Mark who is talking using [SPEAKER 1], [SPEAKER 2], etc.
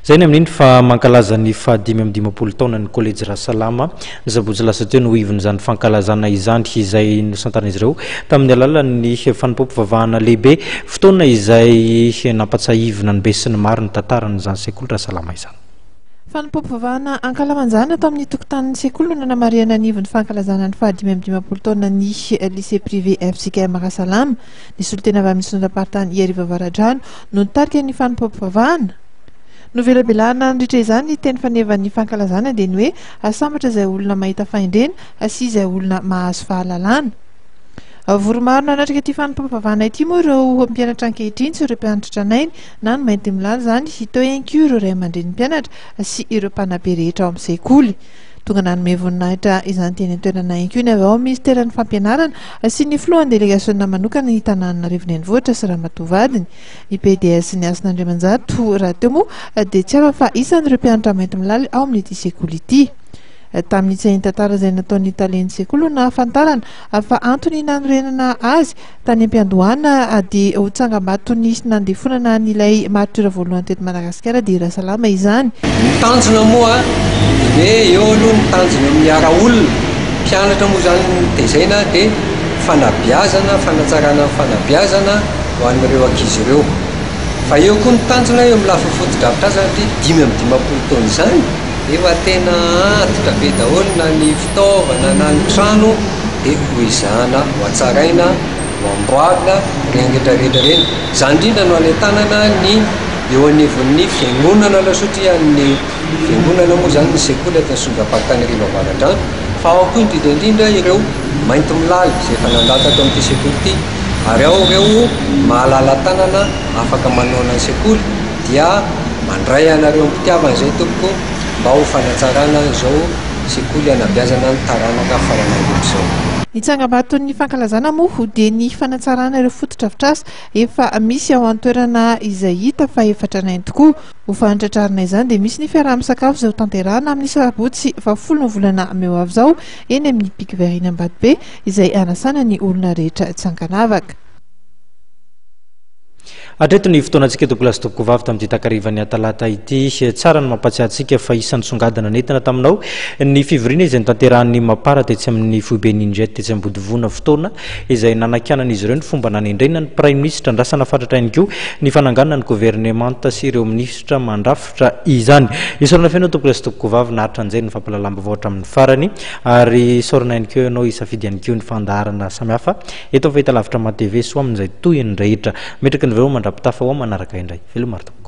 [SPEAKER 1] zay ny amin'iny fa mankalaza ny fahadimy amin'ny dimampolo taona ny collège Rasalama zabotsy lasa teo no ivony zany fankalazana izany izay nosantaran'izy ireo tamin'ny alalan'ny fanompopo vavahana lehibe fotoana izay nampatsahivina ny be sy ny maro ny tantarany zany sekoly Rasalama izany.
[SPEAKER 2] Fanompopo vavahana Ankalamanjana atao amin'ny tokotanin'ny sekoly no nanamariana ny ivony fankalazana ny fahadimy amin'ny dimampolo taona ny lycée privé FCKM Rasalama ny solitena avy amin'ny sondrapartany Iariva Avaradrano no nitarika ny fanompopo vavahana. Novelabelana nandritra izany teny fanevan'ny fankalazana dia ny hoe asambatra izay olona mahita fahendrena sy izay olona mahazo fahalalana. Voromaro nanatrika ity fanompopo vavahana ity moa ireo mpianatra ankehitriny sy ireo mpianatra tranainy na ny mainty milala zany teo ihany koa ireo ray aman-dreny mpianatra sy ireo mpanabe rehetra ao amin'ny sekoly. Tonga nanome voninahitra izany teny an-toerana ihany koa ny avy ao ministeran'ny fampianarana sy ny filohan'ny délégationna manokana ny tanànan'Antananarivo renivohitra sy Ramatoavadiny. Ny PDS ny Asin'Andriamanjato raha teo moa dia tsy afa fa isan'ireo mpianatra mainty milala ao amin'ity sekoly ity. Tamin'ny tsahiny tantara izay nataon'ny talen'ny sekoly na ahafantarana fa antony nanorenana azy tany am-piandohana dia ho tsangam-batony sy nandefonana n'ilay martyra voalohany teto Madagasikara dia Rasalama izany.
[SPEAKER 3] Tanjona moa dia eo aloha ny tanjona miara olona mpianatra moa zany tezaina dia fanabeazana fanatsarana fanabeazana ho an'ireo ankizy ireo fa eo koa ny tanjona eo amin'ny lafa foto-davitra satria 5 amin'ny 10 taona izany efa tena antitra be daholo na ny fitaovana na ny trano dia ho izahana ho atsaraina ho amboarina rehetrarehetra reny izany indrindra no anentanana ny eo anivon'ny fiangonana lasotria ny fiangonana moa zany ny sekoly atao ny sondrapartany Iariva Avaradrano fa ao koa indrindra ireo mainty milala izay efa nandata atao amin'ity sekoly ity ary ao ireo mahalala tanana afaka manao ny sekoly dia mandray anareo ampitiavana izay tompoko mba ho fanatsarana izao sekoly anabeazana ny taranaka faranana izao.
[SPEAKER 2] Ny tsangam-baton'ny fankalazana moa dia ny fanatsarana ireo foto-drafitrasa efa misy ao an-toerana izay hita fa efa tranainy tokoa. Ho fanatratrarina izany dia misy ny fiaraha-misakafo izay ho tanterahana amin'ny sabotsy 10 volana meo avy izao eny amin'ny Pic Vert iny Ambatobe izay anasana ny olona rehetra tsy hankanavaka.
[SPEAKER 1] Atreto ny fotoanantsika eto plasy toko vavy tamin'ity takarivan'ny talata ity tsara ny mampatsiahy antsika fa isan'ny songadina nentina taminao ny fivoriana izay nitanterahan'ny mapara tetsy amin'ny foibenin'indray tetsy ambodivona fotoana izay nanakianan'izy ireo ny fomba nanendrena ny prime ministre andrasana fatratra ihany koa ny fananganana ny gouvernemanta sy ireo ministra mandrafitra izany. Isorana feno eto plasy toko vavy naharitra an'izay ny fampalalambavao amin'ny farany ary isorana ihany koa ianao isafidy ihany koa ny fandaharana samihafa eto fahita lavitra ma TV so amin'izay toy ny rehetra metraka ny veo mandrapitafa ao manaraka indray. Velomaro.